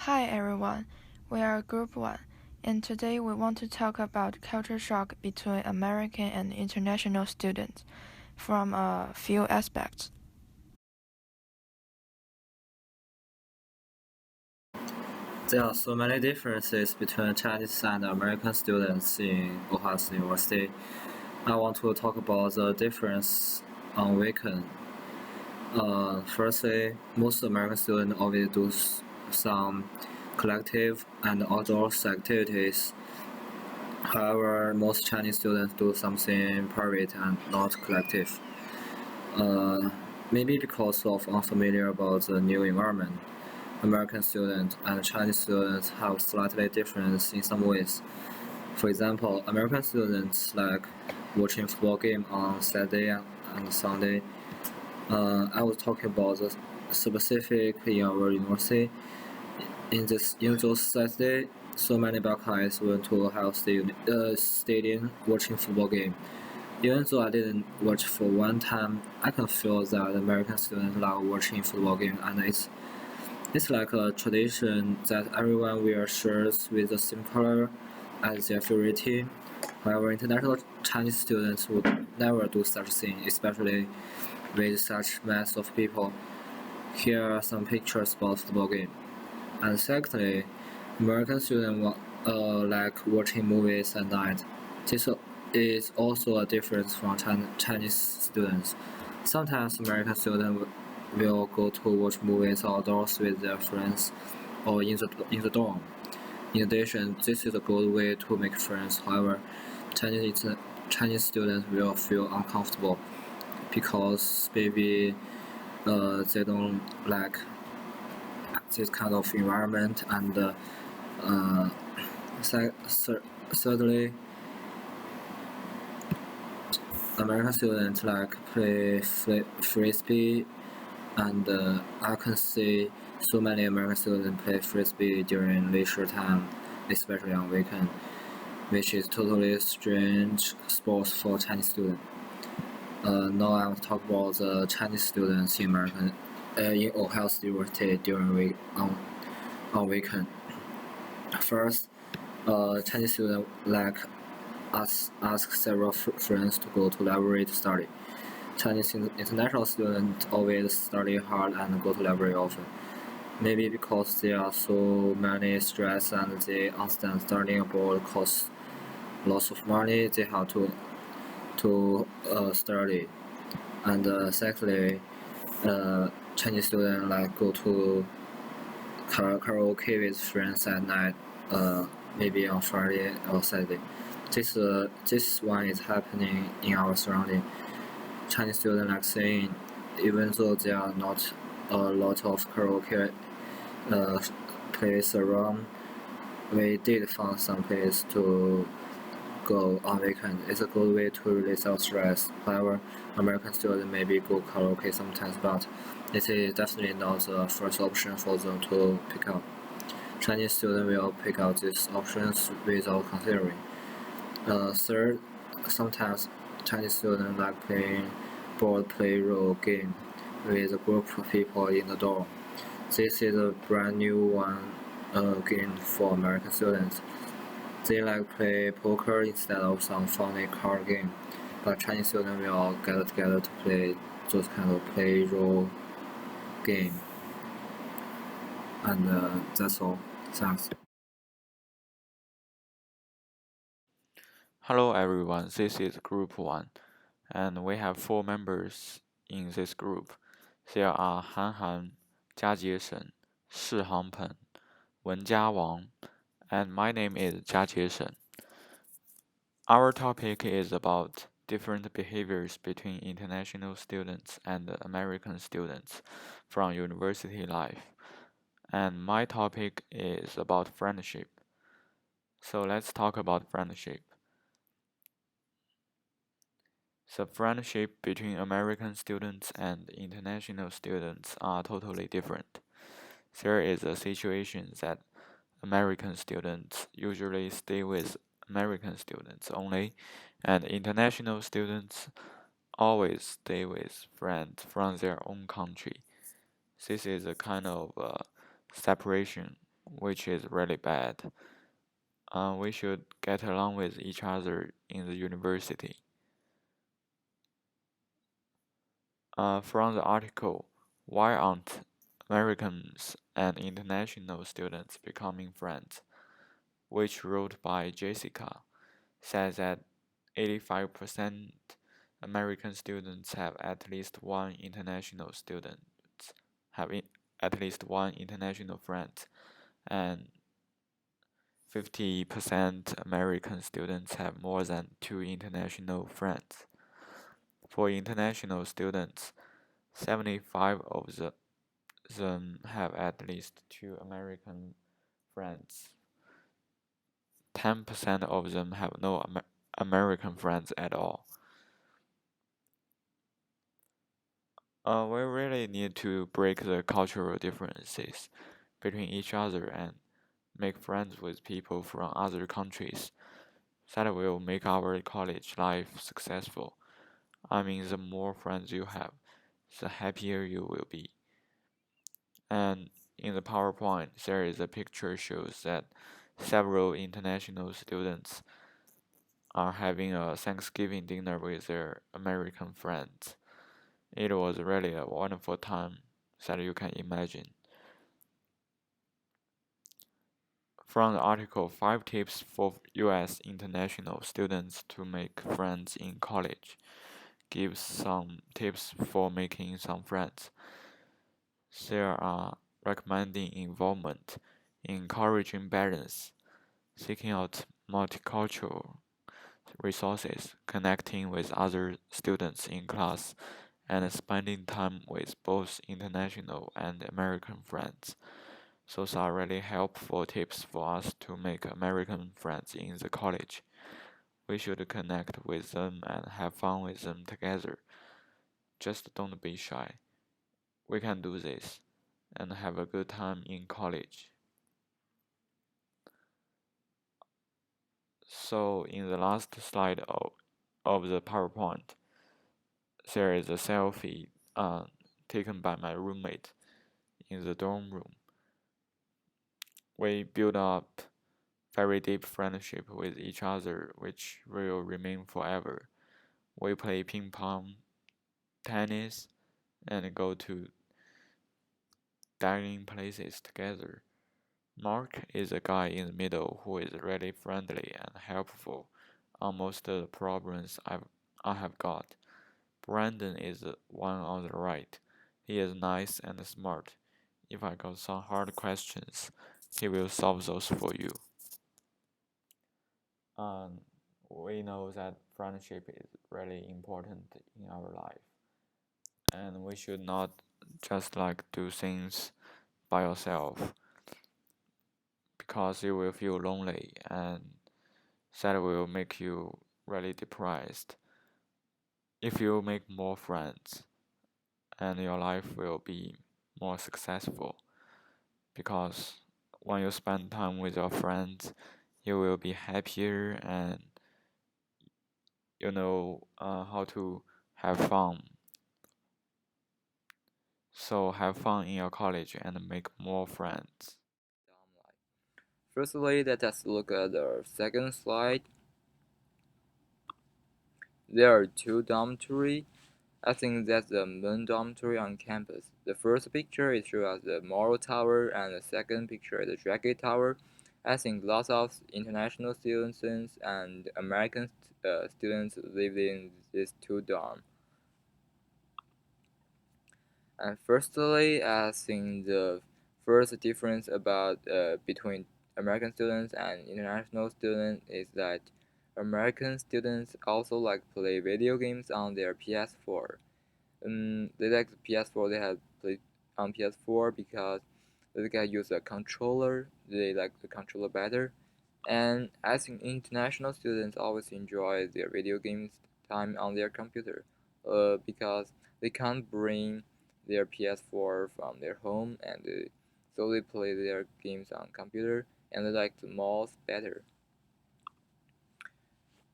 Hi everyone, we are Group 1, and today we want to talk about culture shock between American and international students from a few aspects. There are so many differences between Chinese and American students in Ohio State University. I want to talk about the difference on weekend. Firstly, most American students always do some collective and outdoors activities. However, most Chinese students do something private and not collective. Uh, Maybe because of unfamiliar about the new environment. American students and Chinese students have slightly different in some ways. For example, American students like watching football game on Saturday and Sunday. I was talking about the specific in our university. In those Saturday, so many Buckeyes went to Ohio State Stadium watching football game. Even though I didn't watch for one time, I can feel that American students love watching football game, and it's like a tradition that everyone wears shirts with the same color as their favorite team. However, international Chinese students would never do such thing, especially with such mass of people. Here are some pictures about football game. And secondly, American students like watching movies at night. This is also a difference from Chinese students. Sometimes American students will go to watch movies outdoors with their friends or in the dorm. In addition, this is a good way to make friends. However, Chinese students will feel uncomfortable because maybe they don't like this kind of environment. And thirdly, American students like play frisbee, and I can see so many American students play frisbee during leisure time, especially on weekend, which is totally strange sport for Chinese students. Now I want to talk about the Chinese students in Ohio State University during on weekend. First, Chinese students like ask several friends to go to library to study. Chinese international students always study hard and go to library often. Maybe because there are so many stress and they understand studying abroad costs lots of money, they have to study. And secondly, Chinese students like go to karaoke with friends at night, maybe on Friday or Saturday. This one is happening in our surrounding. Chinese students like singing, even though there are not a lot of karaoke uh, place around. We did find some place to go on weekend. It's a good way to release our stress. However, American students maybe go karaoke sometimes, but it is definitely not the first option for them to pick up. Chinese students will pick out these options without considering. Third, sometimes Chinese students like playing board play role game with a group of people in the dorm. This is a brand new game for American students. They like play poker instead of some funny card game, but Chinese students will get together to play those kind of play role game. And that's all. Thanks. Hello everyone, this is Group 1, and we have 4 members in this group. There are Han Han, Jia Jieshen, Shi Hangpen, Wen Jiawang, and my name is Jia Jieshen. Our topic is about different behaviors between international students and American students from university life. And my topic is about friendship. So let's talk about friendship. The friendship between American students and international students are totally different. There is a situation that American students usually stay with American students only, and international students always stay with friends from their own country. This is a kind of separation which is really bad. We should get along with each other in the university. From the article, Why Aren't Americans and International Students Becoming Friends, which wrote by Jessica, says that 85% American students have at least one international student, at least one international friend, and 50% American students have more than two international friends. For international students, 75 of them have at least two American friends. 10% of them have no American friends at all. We really need to break the cultural differences between each other and make friends with people from other countries. That will make our college life successful. I mean, the more friends you have, the happier you will be. And in the PowerPoint, there is a picture shows that several international students are having a Thanksgiving dinner with their American friends. It was really a wonderful time that you can imagine. From the article, 5 tips for US international students to make friends in college, gives some tips for making some friends. There are recommending involvement, encouraging balance, seeking out multicultural resources, connecting with other students in class, and spending time with both international and American friends. Those are really helpful tips for us to make American friends in the college. We should connect with them and have fun with them together. Just don't be shy. We can do this and have a good time in college. So in the last slide of the PowerPoint, there is a selfie taken by my roommate in the dorm room. We build up very deep friendship with each other, which will remain forever. We play ping pong, tennis, and go to dining places together. Mark is a guy in the middle who is really friendly and helpful on most of the problems I have got. Brandon is the one on the right. He is nice and smart. If I got some hard questions, he will solve those for you. We know that friendship is really important in our life, and we should not just like do things by yourself because you will feel lonely and that will make you really depressed. If you make more friends, and your life will be more successful because when you spend time with your friends, you will be happier and you know how to have fun. So have fun in your college and make more friends. Firstly, let us look at the second slide. There are two dormitories. I think that's the main dormitory on campus. The first picture is shown as the Morrow Tower, and the second picture is the Dragate Tower. I think lots of international students and American students live in these two dorms. And firstly, I think the first difference about between American students and international students is that American students also like play video games on their PS4. They like the PS4. They have played on PS4 because they can use a controller. They like the controller better. And I think international students always enjoy their video games time on their computer, because they can't bring their PS4 from their home, and so they play their games on computer, and they like the malls better.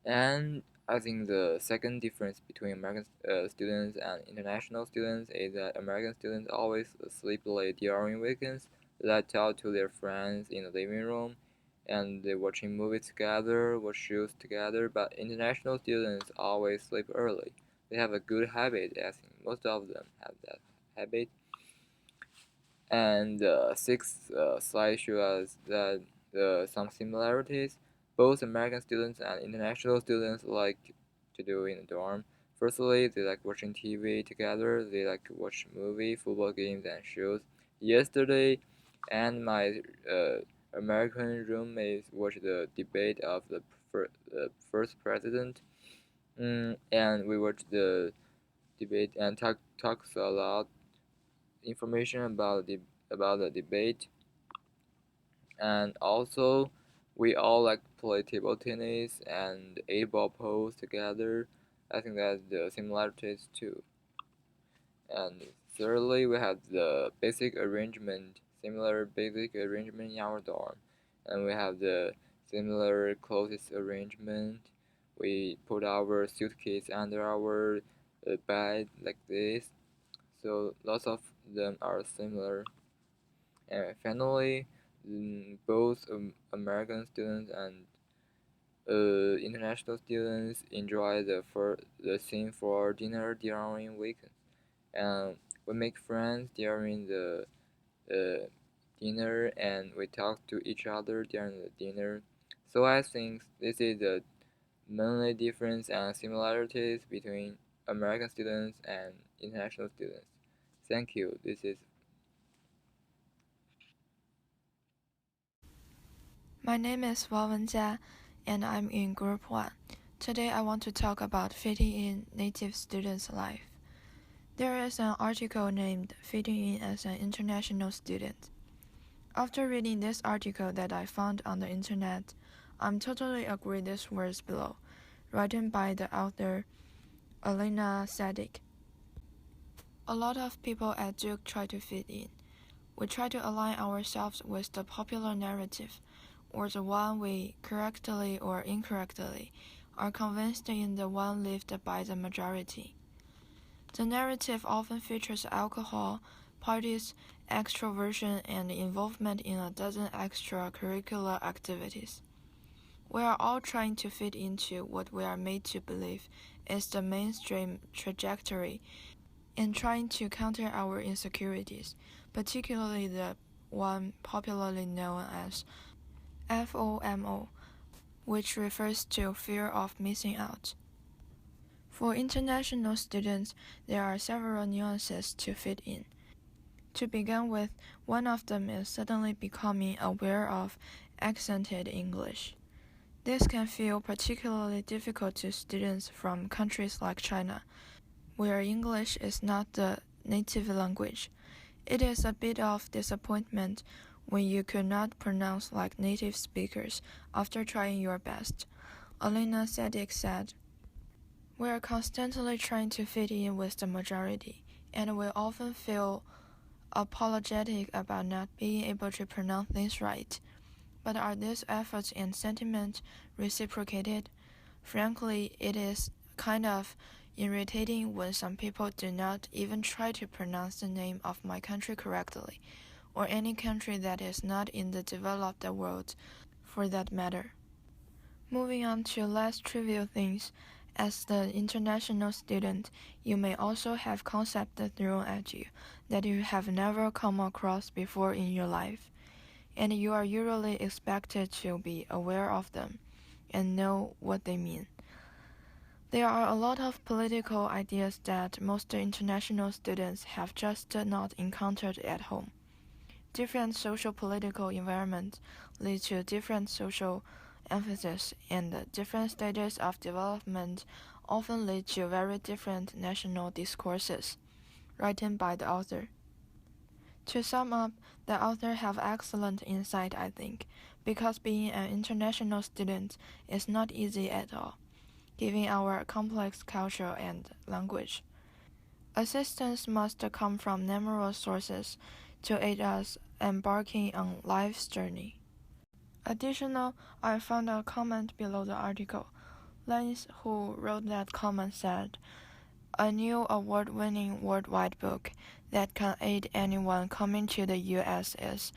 And I think the second difference between American students and international students is that American students always sleep late during weekends. They talk to their friends in the living room, and they watching movies together, watch shows together. But international students always sleep early. They have a good habit, I think most of them have that habit. And sixth slide shows us that some similarities. Both American students and international students like to do in the dorm. Firstly, they like watching TV together. They like to watch movie, football games, and shows. Yesterday, and my American roommates watched the debate of the first president. And we watched the debate and talks a lot information about the debate. And also we all like play table tennis and 8 ball pose together. I think that's the similarities too. And thirdly, we have the basic arrangement, similar basic arrangement in our dorm. And we have the similar clothes arrangement. We put our suitcase under our bed like this. So lots of them are similar. And finally, both American students and international students enjoy the same for dinner during weekends. And we make friends during the dinner, and we talk to each other during the dinner. So I think this is the mainly difference and similarities between American students and international students. Thank you. This is My name is Wang Wenjia, and I'm in Group 1. Today I want to talk about fitting in native students' life. There is an article named Fitting in as an International Student. After reading this article that I found on the internet, I'm totally agree these words below, written by the author Alina Sadik. A lot of people at Duke try to fit in. We try to align ourselves with the popular narrative, or the one we, correctly or incorrectly, are convinced in the one lived by the majority. The narrative often features alcohol, parties, extroversion, and involvement in a dozen extracurricular activities. We are all trying to fit into what we are made to believe is the mainstream trajectory and trying to counter our insecurities, particularly the one popularly known as FOMO, which refers to fear of missing out. For international students, there are several nuances to fit in. To begin with, one of them is suddenly becoming aware of accented English. This can feel particularly difficult to students from countries like China, where English is not the native language. It is a bit of disappointment when you could not pronounce like native speakers after trying your best. Alina Sadik said, "We are constantly trying to fit in with the majority, and we often feel apologetic about not being able to pronounce things right. But are these efforts and sentiments reciprocated? Frankly, it is kind of irritating when some people do not even try to pronounce the name of my country correctly, or any country that is not in the developed world, for that matter." Moving on to less trivial things, as the international student, you may also have concepts thrown at you that you have never come across before in your life, and you are usually expected to be aware of them and know what they mean. There are a lot of political ideas that most international students have just not encountered at home. Different social-political environments lead to different social emphasis, and different stages of development often lead to very different national discourses, written by the author. To sum up, the author have excellent insight, I think, because being an international student is not easy at all, given our complex culture and language. Assistance must come from numerous sources to aid us embarking on life's journey. Additional, I found a comment below the article. Lance, who wrote that comment, said, a new award-winning worldwide book that can aid anyone coming to the U.S. is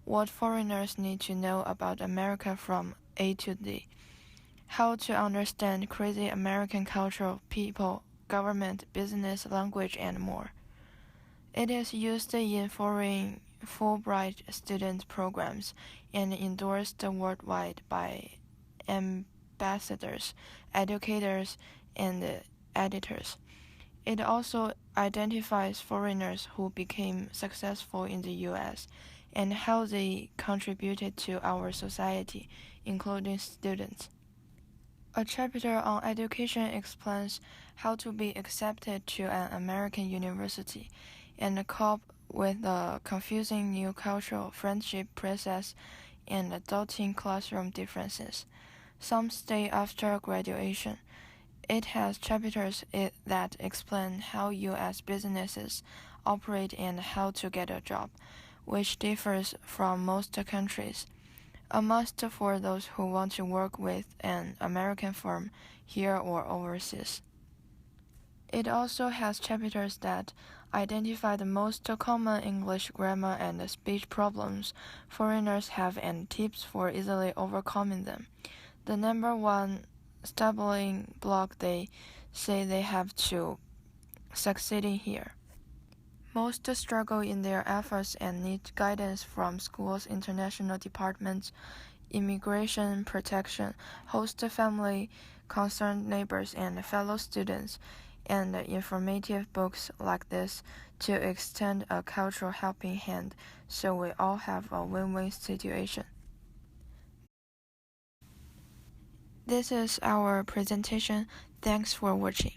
What Foreigners Need to Know About America from A to Z. How to Understand Crazy American Culture, People, Government, Business, Language, and more. It is used in foreign Fulbright student programs and endorsed worldwide by ambassadors, educators, and editors. It also identifies foreigners who became successful in the U.S. and how they contributed to our society, including students. A chapter on education explains how to be accepted to an American university and cope with the confusing new cultural friendship process and adulting classroom differences. Some stay after graduation. It has chapters that explain how U.S. businesses operate and how to get a job, which differs from most countries. A must for those who want to work with an American firm here or overseas. It also has chapters that identify the most common English grammar and speech problems foreigners have and tips for easily overcoming them. The number one stumbling block they say they have to succeeding here. Most struggle in their efforts and need guidance from schools' international departments, immigration protection, host family, concerned neighbors, and fellow students, and informative books like this to extend a cultural helping hand so we all have a win-win situation. This is our presentation. Thanks for watching.